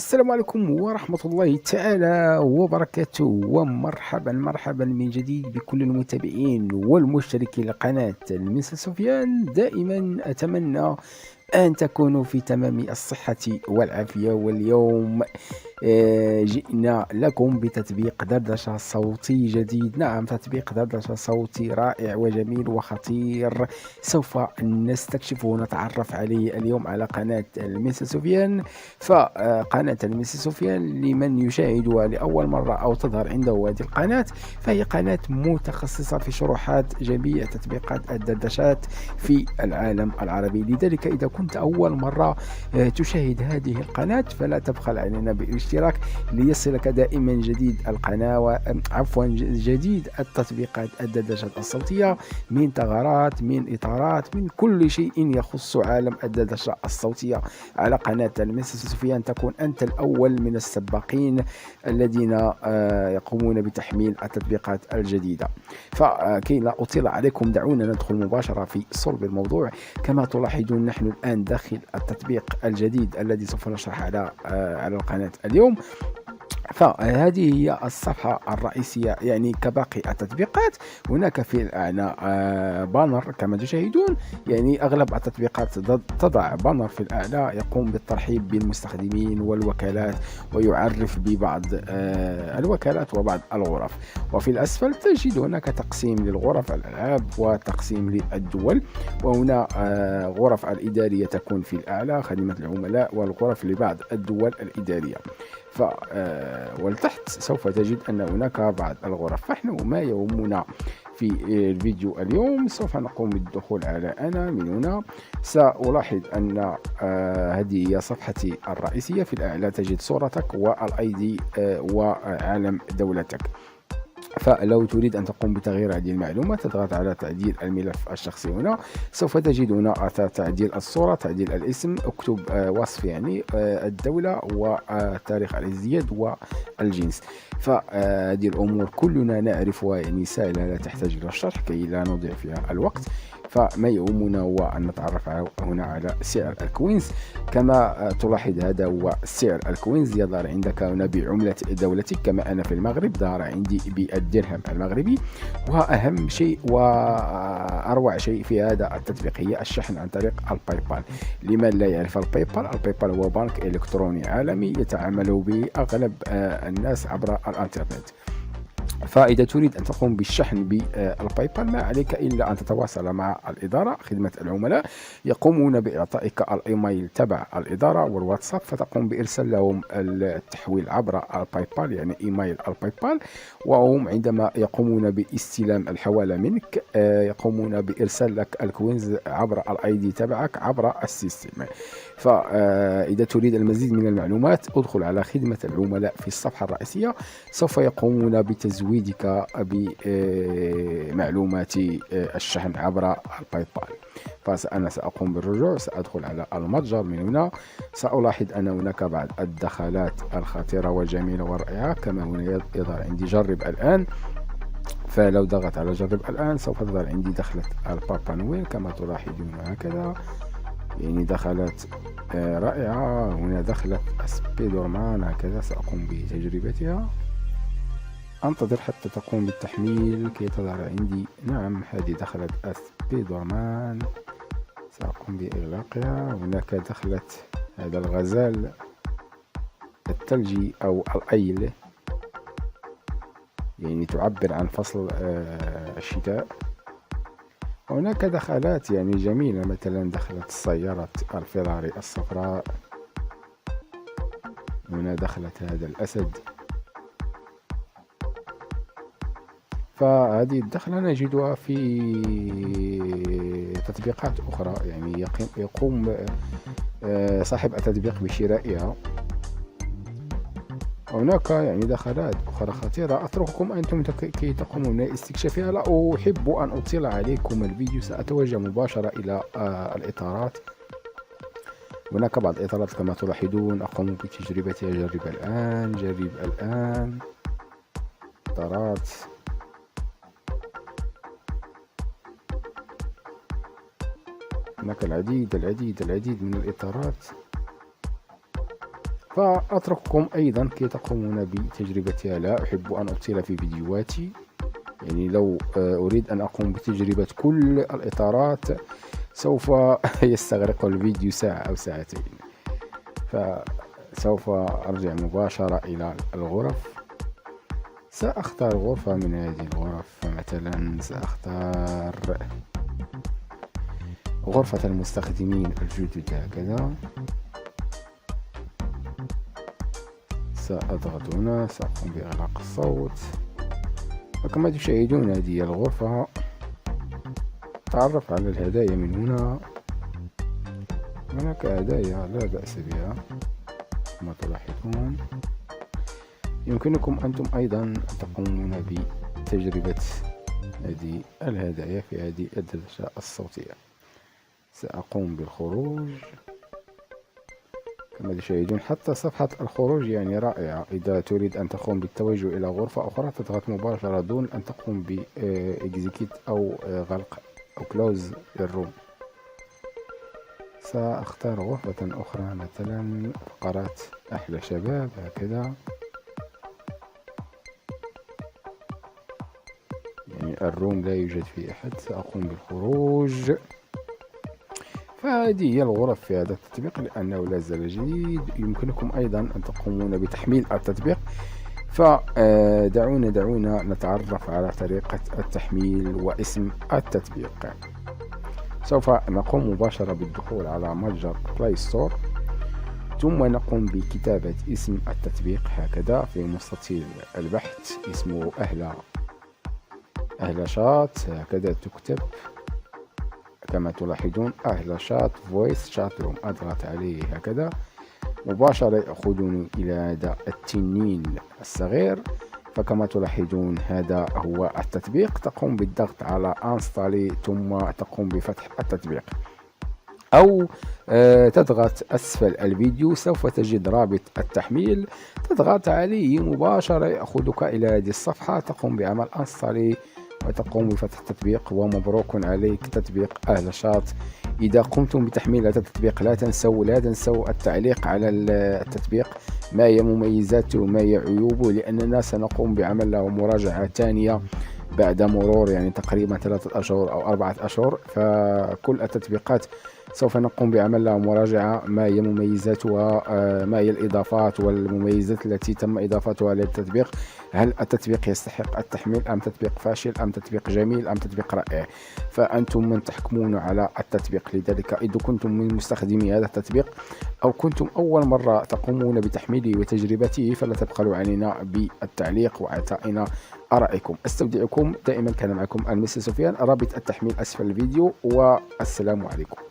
السلام عليكم ورحمة الله تعالى وبركاته، ومرحبا مرحبا من جديد بكل المتابعين والمشتركين لقناة المس سفيان. دائما أتمنى أن تكونوا في تمام الصحة والعافية. واليوم جئنا لكم بتطبيق دردشة صوتي جديد. نعم، تطبيق دردشة صوتي رائع وجميل وخطير، سوف نستكشفه ونتعرف عليه اليوم على قناة المس سفيان. فقناة المس سفيان لمن يشاهدها لأول مرة أو تظهر عنده هذه القناة، فهي قناة متخصصة في شروحات جميع تطبيقات الدردشات في العالم العربي. لذلك إذا كنت أول مرة تشاهد هذه القناة فلا تبخل علينا بالاشتراك ليصلك دائما جديد القناة، عفوا جديد التطبيقات الدردشات الصوتية، من ثغرات، من إطارات، من كل شيء يخص عالم الدردشة الصوتية على قناة المس سفيان. تكون أنت الأول من السباقين الذين يقومون بتحميل التطبيقات الجديدة. فكي لا أطيل عليكم دعونا ندخل مباشرة في صلب الموضوع. كما تلاحظون نحن الآن داخل التطبيق الجديد الذي سوف نشرح على القناة اليوم. فهذه هي الصفحة الرئيسية، يعني كباقي التطبيقات هناك في الأعلى بانر كما تشاهدون. يعني أغلب التطبيقات تضع بانر في الأعلى يقوم بالترحيب بالمستخدمين والوكالات ويعرف ببعض الوكالات وبعض الغرف. وفي الأسفل تجد هناك تقسيم للغرف الألعاب وتقسيم للدول، وهنا غرف الإدارية تكون في الأعلى، خدمة العملاء، والغرف لبعض الدول الإدارية. والتحت سوف تجد أن هناك بعض الغرف. فنحن ما يهمنا في الفيديو اليوم سوف نقوم بالدخول على أنا. من هنا سألاحظ أن هذه هي صفحتي الرئيسية. في الأعلى تجد صورتك والاي دي وعالم دولتك. فلو تريد أن تقوم بتغيير هذه المعلومات تضغط على تعديل الملف الشخصي. هنا سوف تجد هنا تعديل الصورة، تعديل الاسم، اكتب وصف يعني الدولة وتاريخ الازدياد والجنس. فهذه الأمور كلنا نعرفها، يعني سهلة لا تحتاج إلى الشرح كي لا نضيع فيها الوقت. فما يهمنا هو أن نتعرف هنا على سعر الكوينز. كما تلاحظ هذا هو سعر الكوينز، يظهر عندك هنا بعملة دولتك. كما أنا في المغرب ظهر عندي بالدرهم المغربي. وأهم شيء وأروع شيء في هذا التطبيق هي الشحن عن طريق الباي بال. لمن لا يعرف الباي بال هو بنك إلكتروني عالمي يتعامل به أغلب الناس عبر الانترنت. فإذا تريد أن تقوم بالشحن بالباي بال ما عليك إلا أن تتواصل مع الإدارة، خدمة العملاء يقومون بإعطائك الإيميل تبع الإدارة والواتساب، فتقوم بإرسال لهم التحويل عبر الباي بال، يعني إيميل الباي بال. وهم عندما يقومون باستلام الحوالة منك يقومون بإرسال لك الكوينز عبر الاي دي تبعك عبر السيستم. فإذا تريد المزيد من المعلومات ادخل على خدمة العملاء في الصفحة الرئيسية، سوف يقومون بتزويدك بمعلومات الشحن عبر الباي بال. فأنا سأقوم بالرجوع، سأدخل على المتجر. من هنا سألاحظ أن هناك بعض الدخلات الخطيرة والجميلة والرائعة. كما هنا يظهر عندي جرب الآن. فلو ضغط على جرب الآن سوف تظهر عندي دخلة البابا نويل كما تلاحظون هكذا، يعني دخلت رائعة. هنا دخلت سبايدر مان هكذا، سأقوم بتجربتها. أنتظر حتى تقوم بالتحميل كي تظهر عندي. نعم، هذه دخلت سبايدر مان، سأقوم بإغلاقها. هناك دخلت هذا الغزال الثلجي أو الأيل، يعني تعبر عن فصل الشتاء. هناك دخلات يعني جميلة، مثلا دخلت السيارة الفيراري الصفراء. هنا دخلت هذا الأسد. فهذه الدخلة نجدها في تطبيقات أخرى، يعني يقوم صاحب التطبيق بشرائها. هناك يعني دخلات أخرى خطيرة أترككم أنتم كي تقومون باستكشافها. لا أحب أن أطيل عليكم الفيديو، سأتوجه مباشرة إلى الإطارات. هناك بعض الإطارات كما تلاحظون أقوم بتجربتها. جرب الآن، جرب الآن. إطارات هناك العديد من الإطارات. فأترككم أيضا كي تقومون بتجربتها. لا أحب أن أطيل في فيديوهاتي، يعني لو أريد أن أقوم بتجربة كل الإطارات سوف يستغرق الفيديو ساعة أو ساعتين، فسوف أرجع مباشرة إلى الغرف. سأختار غرفة من هذه الغرف، فمثلا سأختار غرفة المستخدمين الجدد هكذا. سأضغط هنا، سأقوم بإغلاق الصوت. وكما تشاهدون هذه الغرفة، تعرف على الهدايا من هنا. هناك هدايا لا بأس بها كما تلاحظون. يمكنكم أنتم أيضا أن تقومون بتجربة هذه الهدايا في هذه الدردشة الصوتية. سأقوم بالخروج. كما تشاهدون حتى صفحة الخروج يعني رائعة. إذا تريد أن تقوم بالتوجه إلى غرفة أخرى تضغط مباشرة دون أن تقوم بإكزيكيت أو غلق أو كلوز للروم. سأختار غرفة أخرى، مثلا فقرات أحلى شباب هكذا، يعني الروم لا يوجد فيه أحد. سأقوم بالخروج. فهذه هي الغرف في هذا التطبيق لأنه لا زال جديد. يمكنكم أيضا أن تقومون بتحميل التطبيق. فدعونا نتعرف على طريقة التحميل واسم التطبيق. سوف نقوم مباشرة بالدخول على متجر بلاي ستور، ثم نقوم بكتابة اسم التطبيق هكذا في مستطيل البحث. اسمه أهلا شات هكذا تكتب كما تلاحظون، أهلا شات فويس شات روم. أضغط عليه هكذا مباشرة يأخذني إلى هذا التنين الصغير. فكما تلاحظون هذا هو التطبيق. تقوم بالضغط على انستالي ثم تقوم بفتح التطبيق، أو تضغط أسفل الفيديو سوف تجد رابط التحميل، تضغط عليه مباشرة يأخذك إلى هذه الصفحة. تقوم بعمل انستالي وتقوم بفتح التطبيق، ومبروك عليك تطبيق أهلا شات. إذا قمتم بتحميل هذا التطبيق لا تنسوا التعليق على التطبيق، ما هي مميزاته وما هي عيوبه، لأننا سنقوم بعمل له مراجعة ثانية بعد مرور يعني تقريبا 3 أشهر أو 4 أشهر. فكل التطبيقات سوف نقوم بعمل لها مراجعة، ما هي مميزاتها، ما هي الإضافات والمميزات التي تم إضافتها للتطبيق. هل التطبيق يستحق التحميل أم تطبيق فاشل أم تطبيق جميل أم تطبيق رائع؟ فأنتم من تحكمون على التطبيق. لذلك إذا كنتم من مستخدمي هذا التطبيق أو كنتم أول مرة تقومون بتحميله وتجربته فلا تبخلوا علينا بالتعليق وإعطائنا آرائكم. أستودعكم دائما، كان معكم المستر سفيان. رابط التحميل أسفل الفيديو، والسلام عليكم.